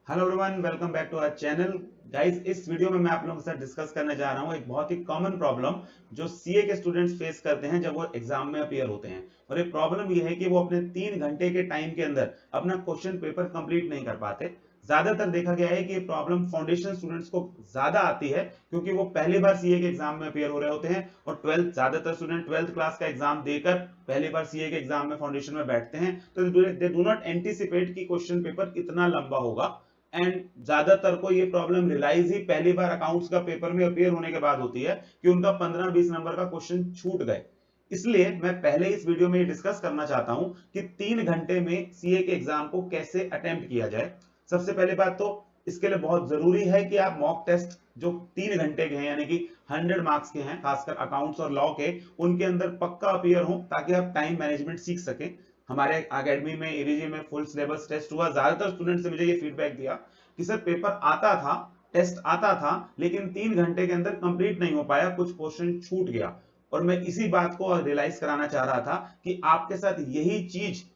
Hello everyone, welcome back to our channel. Guys, इस video में मैं आप लोगों के साथ डिस्कस करने जा रहा हूं एक बहुत ही कॉमन प्रॉब्लम जो सीए के स्टूडेंट्स फेस करते हैं जब वो एग्जाम में अपीयर होते हैं। और ये प्रॉब्लम ये है कि वो अपने 3 घंटे के टाइम के अंदर अपना क्वेश्चन पेपर कंप्लीट नहीं कर पाते। ज्यादातर देखा गया है कि ये प्रॉब्लम फाउंडेशन स्टूडेंट्स को ज्यादा आती है क्योंकि वो पहली बार सीए के एग्जाम में अपीयर हो रहे होते हैं और ट्वेल्थ ज्यादातर स्टूडेंट ट्वेल्थ क्लास का एग्जाम देकर पहली बार सीए के एग्जाम में फाउंडेशन में बैठते हैं, तो दे डू नॉट एंटिसिपेट कि क्वेश्चन पेपर इतना लंबा होगा। एंड ज्यादातर को ये प्रॉब्लम रियलाइज ही पहली बार अकाउंट्स का पेपर में अपियर होने के बाद होती है कि उनका 15-20 नंबर का क्वेश्चन छूट गए। इसलिए मैं पहले इस वीडियो में ये डिस्कस करना चाहता हूं कि 3 घंटे में सीए के एग्जाम को कैसे अटेम्प्ट किया जाए। सबसे पहले बात तो इसके लिए बहुत जरूरी है कि आप मॉक टेस्ट जो 3 घंटे के हैं यानी कि 100 मार्क्स के हैं, खासकर अकाउंट्स और लॉ के, उनके अंदर पक्का अपियर हो ताकि आप टाइम मैनेजमेंट सीख सकें। हमारे अकेडमी में एवीजी में फुल सिलेबस टेस्ट हुआ। ज्यादातर स्टूडेंट्स ने मुझे ये फीडबैक दिया कि सर पेपर आता था, टेस्ट आता था, लेकिन 3 घंटे के अंदर कंप्लीट नहीं हो पाया, कुछ क्वेश्चन छूट गया। और मैं इसी बात को रियलाइज कराना चाह रहा था कि आपके साथ यही चीज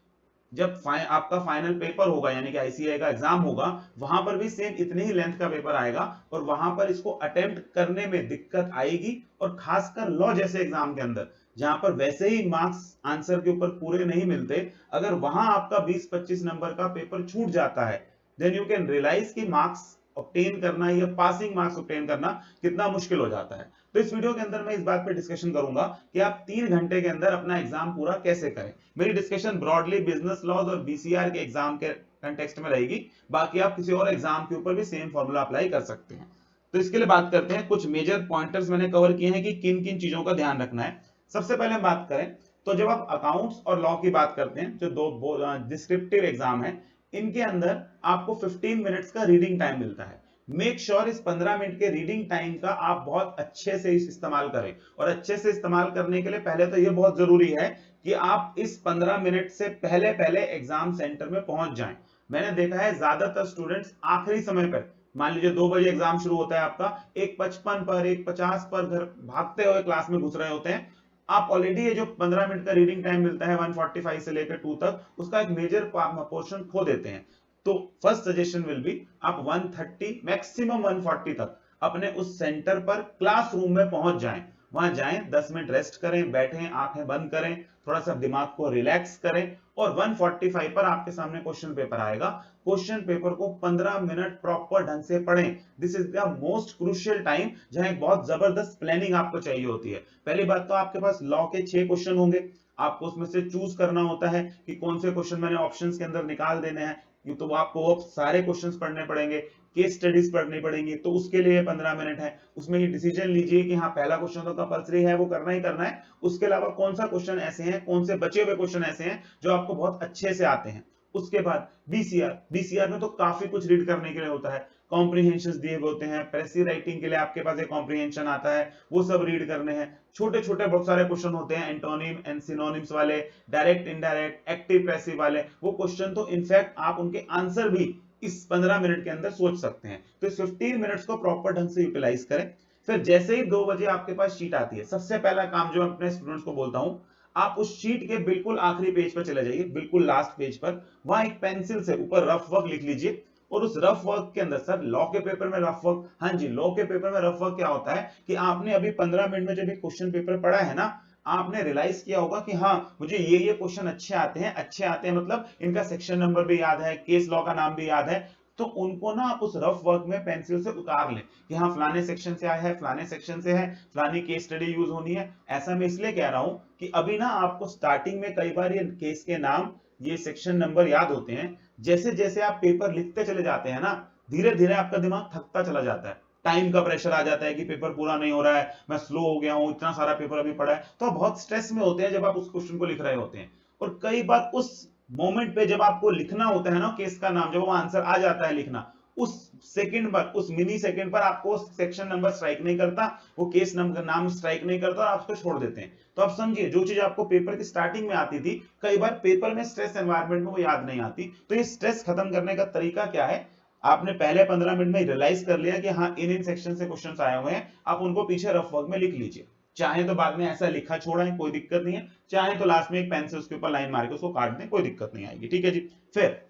जब आपका फाइनल पेपर होगा यानी कि आईसीएआई का एग्जाम होगा, वहां पर भी सेम इतने ही लेंथ का पेपर आएगा और वहां पर इसको अटेम्प्ट करने में दिक्कत आएगी। और खासकर लॉ जैसे एग्जाम के अंदर जहां पर वैसे ही मार्क्स आंसर के ऊपर पूरे नहीं मिलते, अगर वहां आपका 20-25 नंबर का पेपर छूट जाता है, देन यू कैन रियलाइज कि मार्क्स ऑब्टेन करना या पासिंग मार्क्स ऑब्टेन करना कितना मुश्किल हो जाता है। तो इस वीडियो के अंदर मैं इस बात पे डिस्कशन करूंगा कि आप 3 घंटे के अंदर अपना एग्जाम पूरा कैसे करें। मेरी डिस्कशन ब्रॉडली बिजनेस लॉज और बीसीआर के एग्जाम के कंटेक्स्ट में रहेगी। बाकी आप किसी और एग्जाम के ऊपर भी सेम फॉर्मूला अप्लाई कर सकते हैं। तो इसके लिए बात करते हैं, कुछ मेजर पॉइंटर्स मैंने कवर किए हैं कि किन किन चीजों का ध्यान रखना है। सबसे पहले हम बात करें तो जब आप अकाउंट्स और लॉ की बात करते हैं, जो दो डिस्क्रिप्टिव एग्जाम है, इनके अंदर आपको 15 मिनट्स का रीडिंग टाइम मिलता है। मेक श्योर इस 15 मिनट के रीडिंग टाइम का आप बहुत अच्छे से इस्तेमाल करें। और अच्छे से इस्तेमाल करने के लिए पहले तो यह बहुत जरूरी है कि आप इस 15 मिनट से पहले पहले एग्जाम सेंटर में पहुंच जाएं। मैंने देखा है ज्यादातर स्टूडेंट्स आखिरी समय पर, मान लीजिए 2 बजे एग्जाम शुरू होता है आपका, 1:55 पर 1:50 पर घर भागते हुए क्लास में घुस रहे होते हैं। आप ऑलरेडी ये जो 15 मिनट का रीडिंग टाइम मिलता है 1:45 से लेकर 2 तक, उसका एक मेजर पोर्शन खो देते हैं। तो फर्स्ट सजेशन विल बी आप 1:30 मैक्सिमम 1:40 तक अपने उस सेंटर पर क्लासरूम में पहुंच जाएं। वहां जाएं, 10 मिनट रेस्ट करें, बैठें, आंखें बंद करें, थोड़ा सा दिमाग को रिलैक्स करें और 1:45 पर आपके सामने क्वेश्चन पेपर आएगा। क्वेश्चन पेपर को 15 मिनट प्रॉपर ढंग से पढ़ें। This is the most crucial time जहां एक बहुत जबरदस्त प्लानिंग आपको चाहिए होती है। पहली बात तो आपके पास लॉ के 6 क्वेश्चन होंगे, आपको उसमें से चूज करना होता है कि कौन से क्वेश्चन मैंने ऑप्शंस के अंदर निकाल देने हैं। तो आपको वो सारे क्वेश्चंस पढ़ने पड़ेंगे, केस स्टडीज पढ़नी पड़ेंगी, तो उसके लिए 15 मिनट है। उसमें ये डिसीजन लीजिए कि हाँ, पहला क्वेश्चन तो कंपलसरी है, वो करना ही करना है। उसके अलावा कौन सा क्वेश्चन ऐसे हैं, कौन से बचे हुए क्वेश्चन ऐसे हैं जो आपको बहुत अच्छे से आते हैं। उसके बाद बीसीआर में तो काफी कुछ रीड करने के लिए होता है। कॉम्प्रिहेंशन दिए हुए होते हैं, पैसिव राइटिंग के लिए आपके पास एक कॉम्प्रिहेंशन आता है, वो सब रीड करने हैं। छोटे छोटे बहुत सारे क्वेश्चन होते हैं, एंटोनिम एंड सिनोनिम्स वाले, डायरेक्ट इनडायरेक्ट, एक्टिव पैसिव वाले, वो क्वेश्चन तो इनफैक्ट आप उनके आंसर भी इस 15 मिनट के अंदर सोच सकते हैं। तो इस 15 मिनट्स को प्रॉपर ढंग से यूटिलाइज करें। फिर जैसे ही 2 बजे आपके पास शीट आती है, सबसे पहला काम जो मैं अपने स्टूडेंट्स को बोलता हूं, आप उस शीट के बिल्कुल आखिरी पेज पर चले जाइए, बिल्कुल लास्ट पेज पर। वहां एक पेंसिल से ऊपर रफ वर्क लिख लीजिए और उस रफ वर्क के अंदर, सर लॉ के पेपर में रफ वर्क, हाँ जी, लॉ के पेपर में रफ वर्क क्या होता है कि आपने अभी 15 मिनट में जब भी क्वेश्चन पेपर पढ़ा है ना, आपने रियलाइज किया होगा कि हाँ, मुझे ये क्वेश्चन अच्छे आते हैं। अच्छे आते हैं मतलब इनका सेक्शन नंबर भी याद है, केस लॉ का नाम भी याद है। तो उनको ना आप उस रफ वर्क में पेंसिल से उतार लें कि हाँ, फलाने सेक्शन से आया है, फलाने सेक्शन से है, फलानी केस स्टडी यूज होनी है। ऐसा मैं इसलिए कह रहा हूं कि अभी ना आपको स्टार्टिंग में कई बार ये केस के नाम, ये सेक्शन नंबर याद होते हैं। जैसे जैसे आप पेपर लिखते चले जाते हैं ना, धीरे धीरे आपका दिमाग थकता चला जाता है, टाइम का प्रेशर आ जाता है कि पेपर पूरा नहीं हो रहा है, मैं स्लो हो गया हूं, इतना सारा पेपर अभी पड़ा है। तो आप बहुत स्ट्रेस में होते हैं जब आप उस क्वेश्चन को लिख रहे होते हैं। और कई बार उस मोमेंट पे जब आपको लिखना होता है ना केस का नाम, जब वो आंसर आ जाता है लिखना, उस सेकंड पर, उस मिनी सेकंड पर आपको सेक्शन नंबर स्ट्राइक नहीं करता, वो केस नंबर नाम स्ट्राइक नहीं करता और आप उसको छोड़ देते हैं। तो आप समझिए, जो चीज आपको पेपर की स्टार्टिंग में आती थी, कई बार पेपर में स्ट्रेस एनवायरनमेंट में वो याद नहीं आती। तो ये स्ट्रेस खत्म करने का तरीका क्या है, आपने पहले 15 मिनट में रियलाइज कर लिया कि हाँ, इन इन सेक्शन से क्वेश्चंस आए हुए हैं, आप उनको पीछे रफ वर्क में लिख लीजिए। चाहे तो बाद में ऐसा लिखा छोड़ें, कोई दिक्कत नहीं है, चाहे तो लास्ट में एक पेन से उसके ऊपर लाइन मार के उसको काट दें, कोई दिक्कत नहीं आएगी। ठीक है जी। फिर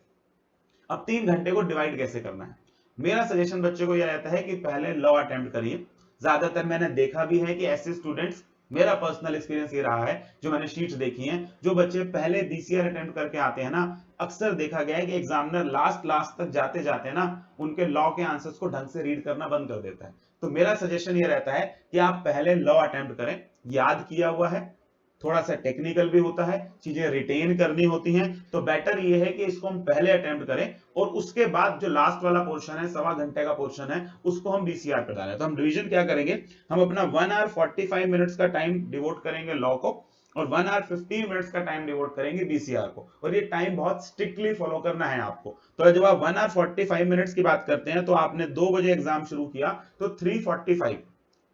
अब 3 घंटे को डिवाइड कैसे करना है? मेरा सजेशन बच्चे को यह रहता है कि पहले लॉ अटेम्प्ट करिए। ज्यादातर मैंने देखा भी है कि ऐसे स्टूडेंट्स, मेरा पर्सनल एक्सपीरियंस ये रहा है जो मैंने शीट्स देखी हैं, जो बच्चे पहले बीसीआर अटेम्प्ट करके आते हैं ना, अक्सर देखा गया है कि एग्जामिनर लास्ट तक जाते जाते ना उनके लॉ के आंसर्स को ढंग से रीड करना बंद कर देता है। तो मेरा सजेशन ये रहता है कि आप पहले लॉ अटेम्प्ट करें, याद किया हुआ है, थोड़ा सा टेक्निकल भी होता है, चीजें रिटेन करनी होती हैं, तो बेटर ये है कि इसको हम पहले अटेम्प्ट करें और उसके बाद जो लास्ट वाला पोर्शन है, 1.25 घंटे का पोर्शन है, उसको हम बीसीआर पे डालें। तो हम रिवीजन क्या करेंगे, हम अपना 1 आवर 45 मिनट्स का टाइम डिवोट करेंगे लॉ को और 1 आवर 15 मिनट्स का टाइम डिवोट करेंगे बीसीआर को, और ये टाइम बहुत स्ट्रिक्टली फॉलो करना है आपको। तो जब आप 1 आवर 45 मिनट्स की बात करते हैं तो आपने 2 बजे एग्जाम शुरू किया तो 3:45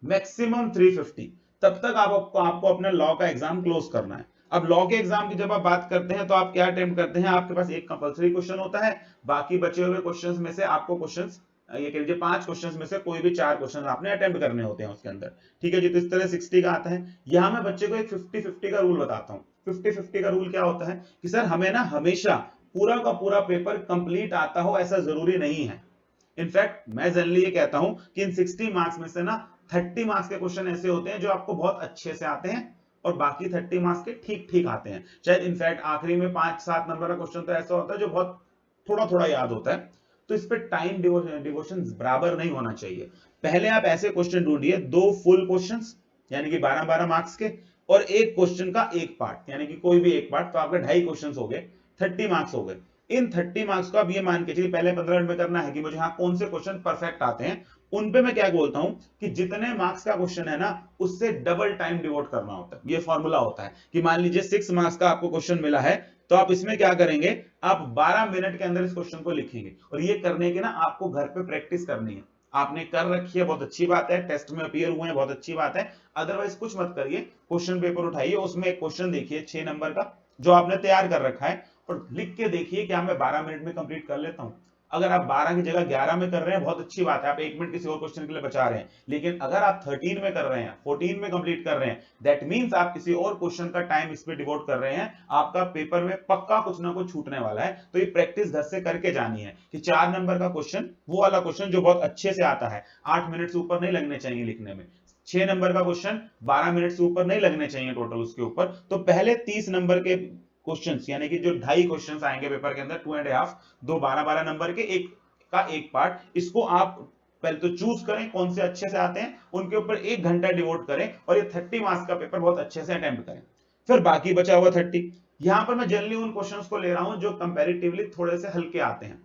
मैक्सिमम 3:50 तब तक आपको अपने लॉ का एग्जाम क्लोज करना है। अब लॉ के एग्जाम की जब आप बात करते हैं तो आप क्या अटेम्प्ट करते हैं, आपके पास एक कंपलसरी क्वेश्चन होता है, बाकी बचे हुए क्वेश्चंस में से आपको क्वेश्चंस, ये कह लीजिए 5 क्वेश्चंस में से कोई भी 4 क्वेश्चंस आपने अटेम्प्ट करने होते हैं उसके अंदर, ठीक है जी। तो इस तरह 60 का आता है। यहां मैं बच्चे को एक 50-50 का रूल बताता हूँ। 50-50 का रूल क्या होता है कि सर हमें ना हमेशा पूरा का पूरा पेपर कंप्लीट आता हो ऐसा जरूरी नहीं है। इनफैक्ट मैं जनरली ये कहता हूं कि इन 60 मार्क्स में से ना 30 मार्क्स के क्वेश्चन ऐसे होते हैं जो आपको बहुत अच्छे से आते हैं और बाकी 30 मार्क्स के ठीक ठीक आते हैं। शायद इनफैक्ट आखिरी में 5-7 नंबर का क्वेश्चन तो ऐसा होता है जो बहुत थोड़ा थोड़ा याद होता है। तो इस पे टाइम डिवोशन बराबर नहीं होना चाहिए। पहले आप ऐसे क्वेश्चन ढूंढिए, 2 फुल क्वेश्चंस यानी कि 12-12 मार्क्स के, और एक क्वेश्चन का एक पार्ट यानी कि कोई भी एक पार्ट, तो आपके 2.5 क्वेश्चन हो गए, 30 मार्क्स हो गए। इन 30 मार्क्स को आप ये मान के चलिए पहले 15 मिनट में करना है कि मुझे हाँ कौन से क्वेश्चन परफेक्ट आते हैं। उन पे मैं क्या बोलता हूं कि जितने मार्क्स का क्वेश्चन है ना उससे डबल टाइम डिवोट करना होता है। ये फॉर्मूला होता है कि मान लीजिए 6 मार्क्स का आपको क्वेश्चन मिला है तो आप इसमें क्या करेंगे, आप 12 मिनट के अंदर इस क्वेश्चन को लिखेंगे, और ये करने की ना आपको घर पे प्रैक्टिस करनी है। आपने कर रखी है बहुत अच्छी बात है, टेस्ट में अपीयर हुए हैं बहुत अच्छी बात है, अदरवाइज कुछ मत करिए। क्वेश्चन पेपर उठाइए, उसमें एक क्वेश्चन देखिए 6 नंबर का जो आपने तैयार कर रखा है और लिख के देखिए क्या मैं 12 मिनट में कंप्लीट कर लेता हूं। अगर आप 12 की जगह 11 में कर रहे हैं बहुत अच्छी बात है, आप 1 मिनट किसी और क्वेश्चन के लिए बचा रहे हैं। लेकिन अगर आप 13 में कर रहे हैं, 14 में कंप्लीट कर रहे हैं, दैट मींस आप किसी और क्वेश्चन का टाइम इस पे डिवोट कर रहे हैं, आपका पेपर में पक्का कुछ ना कुछ छूटने वाला है। तो ये प्रैक्टिस घर से करके जानी है कि 4 नंबर का क्वेश्चन, वो वाला क्वेश्चन जो बहुत अच्छे से आता है, 8 मिनट से ऊपर नहीं लगने चाहिए लिखने में। 6 नंबर का क्वेश्चन 12 मिनट से ऊपर नहीं लगने चाहिए टोटल उसके ऊपर। तो पहले 30 नंबर के क्वेश्चंस यानी कि जो 2.5 क्वेश्चंस आएंगे पेपर के अंदर, 2.5, दो 12-12 नंबर के, एक का एक पार्ट, इसको आप पहले तो चूज करें कौन से अच्छे से आते हैं, उनके ऊपर 1 घंटा डिवोट करें और ये 30 मार्क्स का पेपर बहुत अच्छे से अटेम्प्ट करें। फिर बाकी बचा हुआ 30, यहां पर मैं जनरली उन क्वेश्चंस को ले रहा हूं जो कंपैरेटिवली थोड़े से हल्के आते हैं।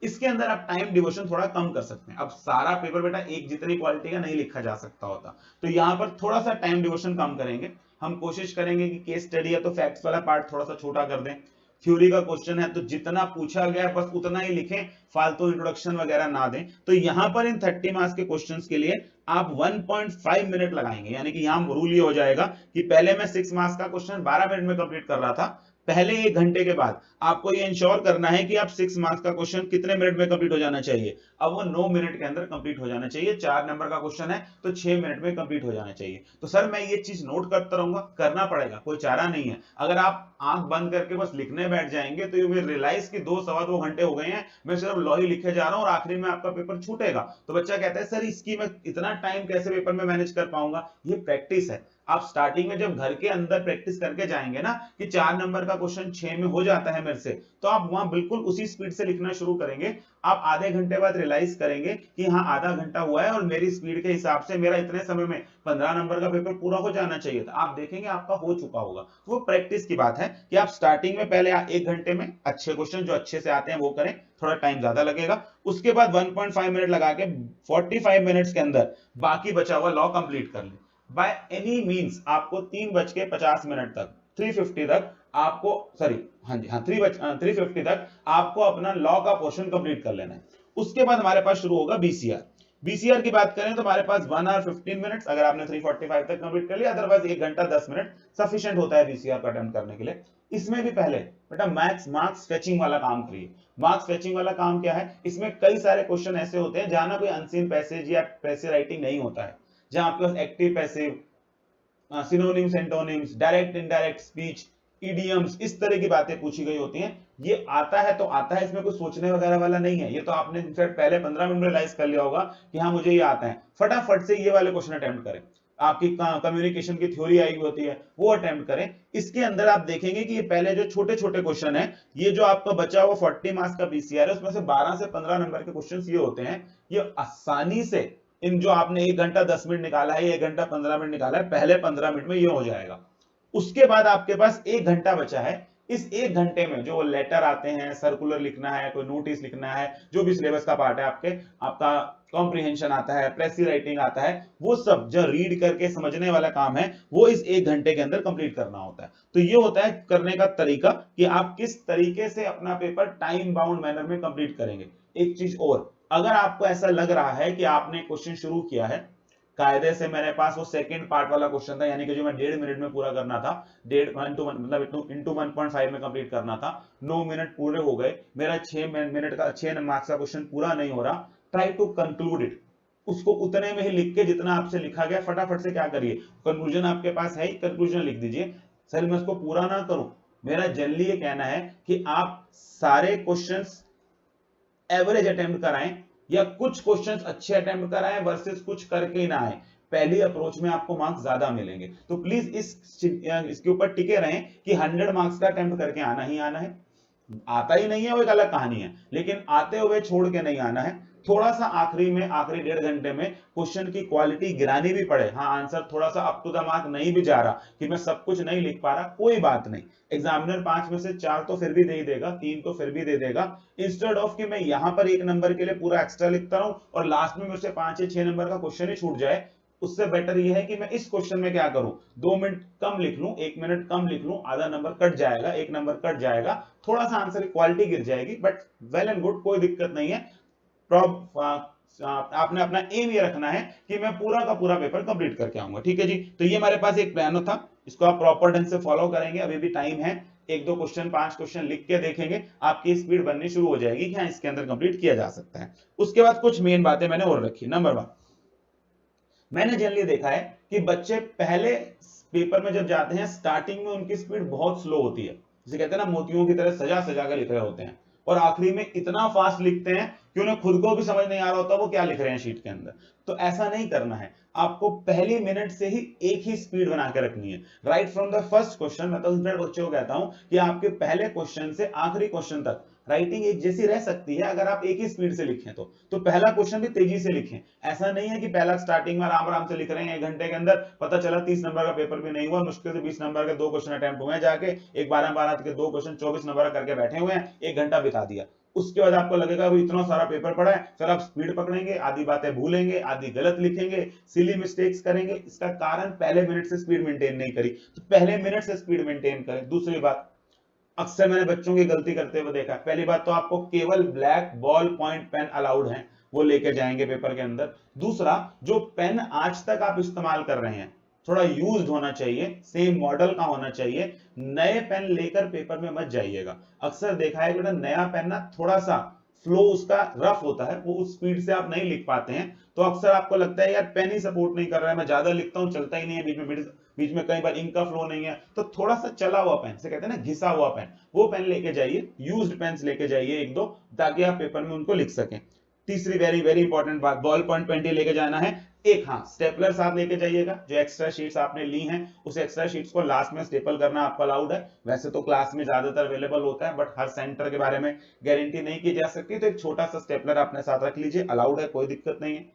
इसके अंदर आप टाइम डिवोशन थोड़ा कम कर सकते हैं। अब सारा पेपर बेटा एक जितनी क्वालिटी का नहीं लिखा जा सकता होता, तो यहां पर थोड़ा सा टाइम डिवोशन कम करेंगे। हम कोशिश करेंगे कि केस स्टडी है तो फैक्ट्स वाला पार्ट थोड़ा सा छोटा कर दें, थ्योरी का क्वेश्चन है तो जितना पूछा गया है बस उतना ही लिखें, फालतू इंट्रोडक्शन वगैरह ना दें। तो यहां पर इन 30 मार्क्स के क्वेश्चंस के लिए आप 1.5 मिनट लगाएंगे, यानी कि यहां रूल ये हो जाएगा कि पहले मैं 6 मार्क्स का क्वेश्चन 12 मिनट में कंप्लीट कर रहा था, पहले 1 घंटे के बाद आपको ये इंश्योर करना है कि आप 6 मार्क्स का क्वेश्चन कितने मिनट में कंप्लीट हो जाना चाहिए, अब वो 9 मिनट के अंदर कंप्लीट हो जाना चाहिए। 4 नंबर का क्वेश्चन है तो 6 मिनट में कंप्लीट हो जाना चाहिए। तो सर मैं ये चीज नोट करता रहूंगा, करना पड़ेगा, कोई चारा नहीं है। अगर आप आंख बंद करके बस लिखने बैठ जाएंगे तो यू विल रियलाइज कि 2-2.25 घंटे हो गए हैं, मैं सिर्फ लॉ ही लिखे जा रहा हूं और आखिरी में आपका पेपर छूटेगा। तो बच्चा कहता है सर इसकी मैं इतना टाइम कैसे पेपर में मैनेज कर पाऊंगा। ये प्रैक्टिस है। आप स्टार्टिंग में जब घर के अंदर प्रैक्टिस करके जाएंगे ना कि 4 नंबर का क्वेश्चन 6 में हो जाता है मेरे से, तो आप वहां बिल्कुल उसी स्पीड से लिखना शुरू करेंगे। आप आधे घंटे बाद रियलाइज करेंगे कि हाँ आधा घंटा हुआ है और मेरी स्पीड के हिसाब से मेरा इतने समय में 15 नंबर का पेपर पूरा हो जाना चाहिए था। आप देखेंगे आपका हो चुका होगा। तो वो प्रैक्टिस की बात है कि आप स्टार्टिंग में पहले 1 घंटे में अच्छे क्वेश्चन जो अच्छे से आते हैं वो करें, थोड़ा टाइम ज्यादा लगेगा। उसके बाद 1.5 मिनट लगा के 45 मिनट्स के अंदर बाकी बचा हुआ लॉ कंप्लीट कर ले। बाय एनी मींस आपको 3:50 तक 3:50 तक आपको, सॉरी हाँ जी हाँ 3:50 तक आपको अपना लॉ का पोर्शन कंप्लीट कर लेना है। उसके बाद हमारे पास शुरू होगा बीसीआर। बीसीआर की बात करें तो हमारे पास 1 आवर 15 मिनट्स, अगर आपने 3:45 तक कंप्लीट कर लिया, अदरवाइज 1 घंटा 10 मिनट सफिशिएंट होता है बीसीआर का अटेम्प्ट करने के लिए। इसमें भी पहले बेटा मार्क्स फेचिंग वाला काम करिए। मार्क्स फेचिंग वाला काम क्या है, इसमें कई सारे क्वेश्चन ऐसे होते हैं जहां ना कोई अनसीन पैसेज या पैसिव राइटिंग नहीं होता है, जहां आपके पास active passive, synonyms antonyms, direct indirect speech, idioms, इस तरह की बातें पूछी गई होती हैं। ये आता है तो आता है, इसमें कुछ सोचने वगैरह वाला नहीं है। ये तो आपने इनफैक्ट पहले 15 मिनट में रियलाइज कर लिया होगा कि हाँ मुझे ये आता है। फटाफट से ये वाले क्वेश्चन अटेम्प्ट करें। आपकी कम्युनिकेशन की थ्योरी आई हुई होती है वो अटेम्प्ट करें। इसके अंदर आप देखेंगे कि ये पहले जो छोटे छोटे क्वेश्चन है, ये जो आपका बचा हुआ 40 मार्क्स का पीसीआर है, उसमें से 12 से 15 नंबर के क्वेश्चन ये होते हैं। ये आसानी से इन जो आपने 1 घंटा 10 मिनट निकाला है, 1 घंटा 15 मिनट निकाला है, पहले 15 मिनट में ये हो जाएगा। उसके बाद आपके पास 1 घंटा बचा है। इस 1 घंटे में जो लेटर आते हैं, सर्कुलर लिखना है, कोई नोटिस लिखना है, जो भी सिलेबस का पार्ट है आपके, आपका कॉम्प्रिहेंशन आता है, प्रेसी राइटिंग आता है, वो सब जो रीड करके समझने वाला काम है वो इस 1 घंटे के अंदर कंप्लीट करना होता है। तो ये होता है करने का तरीका कि आप किस तरीके से अपना पेपर टाइम बाउंड मैनर में कंप्लीट करेंगे। एक चीज और, अगर आपको ऐसा लग रहा है कि आपने क्वेश्चन शुरू किया है कायदे से, मेरे पास वो सेकंड पार्ट वाला क्वेश्चन था, यानी कि जो मैं 1.5 मिनट में पूरा करना था, डेढ़ मतलब इंटू 1.5 में कंप्लीट करना था, 9 मिनट पूरे हो गए, मेरा 6 मिनट का 6 मार्क्स का क्वेश्चन पूरा नहीं हो रहा, ट्राई टू कंक्लूड इट। उसको उतने में ही लिख के जितना आपसे लिखा गया फटाफट से क्या करिए, कंक्लूजन आपके पास है ही, कंक्लूजन लिख दीजिए। सर मैं उसको पूरा ना करूं, मेरा जनरली ये कहना है कि आप सारे क्वेश्चंस एवरेज अटेम्प्ट कराएं या कुछ क्वेश्चंस अच्छे अटेम्प्ट कराएं वर्सेस कुछ करके ना आए। पहली अप्रोच में आपको मार्क्स ज्यादा मिलेंगे। तो प्लीज इसके ऊपर टिके रहें कि 100 मार्क्स का अटेम्प्ट करके आना ही आना है। आता ही नहीं है वो एक अलग कहानी है, लेकिन आते हुए छोड़ के नहीं आना है। थोड़ा सा आखिरी में, आखिरी 1.5 घंटे में क्वेश्चन की क्वालिटी गिरानी भी पड़े, हाँ आंसर थोड़ा सा अप टू द मार्क नहीं भी जा रहा, कि मैं सब कुछ नहीं लिख पा रहा, कोई बात नहीं। एग्जामिनर 5 में से 4 तो फिर भी दे देगा, 3 तो फिर भी दे देगा। इंस्टेड ऑफ कि मैं यहां पर 1 नंबर के लिए पूरा एक्स्ट्रा लिखता रहूं और लास्ट में मुझसे 5 या 6 नंबर का क्वेश्चन ही छूट जाए, उससे बेटर यह है कि मैं इस क्वेश्चन में क्या करूं, 2 मिनट कम लिख लूं, 1 मिनट कम लिख लूं, आधा नंबर कट जाएगा, 1 नंबर कट जाएगा, थोड़ा सा आंसर की क्वालिटी गिर जाएगी, बट वेल एंड गुड, कोई दिक्कत नहीं है। आपने अपना एम ये रखना है कि मैं पूरा का पूरा पेपर कंप्लीट करके आऊंगा। ठीक है जी, तो ये हमारे पास एक प्लान था, इसको आप प्रॉपर ढंग से फॉलो करेंगे, अभी भी टाइम है। 1-2 क्वेश्चन, 5 क्वेश्चन लिख के देखेंगे, आपकी स्पीड बननी शुरू हो जाएगी कि हाँ इसके अंदर कंप्लीट किया जा सकता है। उसके बाद कुछ मेन बातें मैंने और रखी। नंबर 1, मैंने जनरली देखा है कि बच्चे पहले पेपर में जब जाते हैं, स्टार्टिंग में उनकी स्पीड बहुत स्लो होती है, जिसे कहते हैं ना मोतियों की तरह सजा सजा कर लिख रहे होते हैं, और आखिरी में इतना फास्ट लिखते हैं कि उन्हें खुद को भी समझ नहीं आ रहा होता वो क्या लिख रहे हैं शीट के अंदर। तो ऐसा नहीं करना है, आपको पहली मिनट से ही एक ही स्पीड बना के रखनी है, right from the first question. मैं तो बच्चों को कहता हूं कि आपके पहले क्वेश्चन से आखिरी क्वेश्चन तक राइटिंग एक जैसी रह सकती है अगर आप एक ही स्पीड से लिखें तो पहला क्वेश्चन भी तेजी से लिखें। ऐसा नहीं है कि पहला स्टार्टिंग में आराम आराम से लिख रहे हैं, 1 घंटे के अंदर पता चला 30 नंबर का पेपर भी नहीं हुआ, मुश्किल से 20 नंबर के 2 क्वेश्चन अटेम्प्ट हुए हैं, जाके एक 12-12 के 2 क्वेश्चन 24 नंबर करके बैठे हुए हैं, 1 घंटा बिता दिया। उसके बाद आपको लगेगा इतना सारा पेपर पड़ा है, फिर आप स्पीड पकड़ेंगे, आधी बातें भूलेंगे, आधी गलत लिखेंगे, सिली मिस्टेक्स करेंगे। इसका कारण पहले मिनट से स्पीड मेंटेन नहीं करी, तो पहले मिनट से स्पीड मेंटेन करें। दूसरी बात, अक्सर मैंने बच्चों की गलती करते हुए देखा, पहली बात तो आपको केवल black ball point pen allowed है, वो लेके जाएंगे पेपर के अंदर। दूसरा, जो पेन आज तक आप इस्तेमाल कर रहे हैं थोड़ा यूज्ड होना चाहिए, सेम मॉडल का होना चाहिए, नए पेन लेकर पेपर में मत जाइएगा। अक्सर देखा है कि नया पेन ना थोड़ा सा फ्लो उसका रफ होता है, वो उस स्पीड से आप नहीं लिख पाते हैं, तो अक्सर आपको लगता है यार पेन ही सपोर्ट नहीं कर रहा है, मैं ज्यादा लिखता हूं चलता ही नहीं है, बीच में कई बार इंक का फ्लो नहीं है, तो थोड़ा सा चला हुआ पेन से कहते हैं ना, घिसा हुआ पेन, वो पेन लेके जाइए, यूज्ड पेन लेके जाइए 1-2, ताकि आप पेपर में उनको लिख सकें। तीसरी वेरी वेरी इंपॉर्टेंट बात, बॉल पॉइंट पेन लेके जाना है। एक हाँ स्टेपलर साथ लेके जाइएगा, जो एक्स्ट्रा शीट्स आपने ली हैं उस एक्स्ट्रा शीट्स को लास्ट में स्टेपल करना आपको अलाउड है। वैसे तो क्लास में ज्यादातर अवेलेबल होता है, बट हर सेंटर के बारे में गारंटी नहीं की जा सकती, तो एक छोटा सा स्टेपलर अपने साथ रख लीजिए, अलाउड है, कोई दिक्कत नहीं है।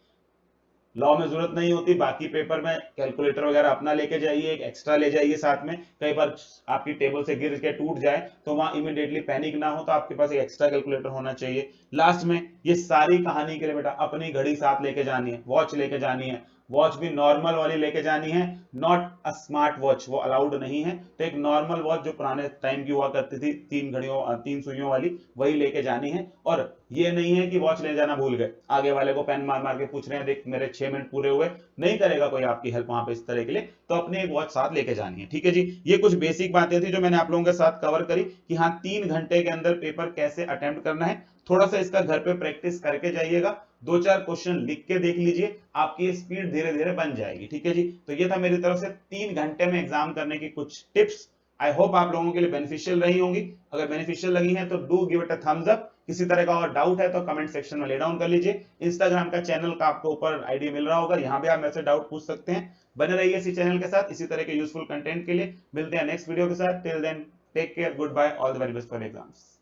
लॉ में जरूरत नहीं होती, बाकी पेपर में कैलकुलेटर वगैरह अपना लेके जाइए, एक एक्स्ट्रा ले जाइए साथ में, कई बार आपकी टेबल से गिर के टूट जाए तो वहां इमीडिएटली पैनिक ना हो, तो आपके पास एक एक्स्ट्रा कैलकुलेटर होना चाहिए। लास्ट में ये सारी कहानी के लिए बेटा अपनी घड़ी साथ लेके जानी है, वॉच लेके जानी है, वॉच भी नॉर्मल वाली लेके जानी है, नॉट अ स्मार्ट वॉच, वो अलाउड नहीं है। तो एक नॉर्मल वॉच जो पुराने टाइम की हुआ करती थी, 3 सुइयों वाली, वही लेके जानी है। और ये नहीं है कि वॉच ले जाना भूल गए, आगे वाले को पेन मार मार के पूछ रहे हैं देख मेरे 6 मिनट पूरे हुए, नहीं करेगा कोई आपकी हेल्प वहां पे इस तरह के लिए, तो अपनी एक वॉच साथ लेके जानी है। ठीक है जी, ये कुछ बेसिक बातें थी जो मैंने आप लोगों के साथ कवर करी कि हाँ 3 घंटे के अंदर पेपर कैसे अटेम्प्ट करना है। थोड़ा सा इसका घर पे प्रैक्टिस करके जाइएगा, 2-4 क्वेश्चन लिख के देख लीजिए, आपकी स्पीड धीरे धीरे बन जाएगी। ठीक है जी, तो ये था मेरी तरफ से 3 घंटे में एग्जाम करने की कुछ टिप्स, आई होप आप लोगों के लिए बेनिफिशियल रही होंगी। अगर बेनिफिशियल लगी है तो do give it a thumbs up. किसी तरह का और डाउट है तो कमेंट सेक्शन में ले डाउन कर लीजिए। इंस्टाग्राम का चैनल का आपको ऊपर आईडी मिल रहा होगा, यहाँ भी आप मेरे से डाउट पूछ सकते हैं। बने रहिए इसी चैनल के साथ इसी तरह के यूजफुल कंटेंट के लिए। मिलते हैं नेक्स्ट वीडियो के साथ। Till then take care, good bye, all the very best for exams.